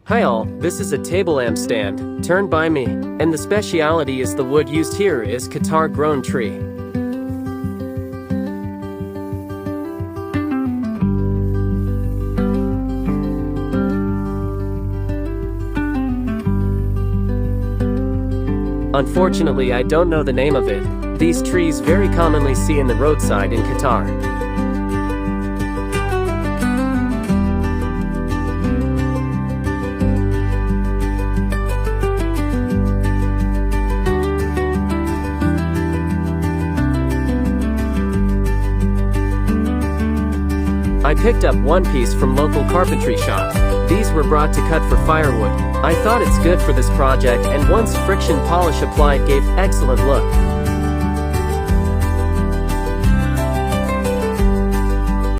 Hi all, this is a table lamp stand, turned by me, and the speciality is the wood used here is Qatar grown tree. Unfortunately, I don't know the name of it. These trees very commonly see in the roadside in Qatar. I picked up one piece from local carpentry shop. These were brought to cut for firewood. I thought it's good for this project, and once friction polish applied gave excellent look.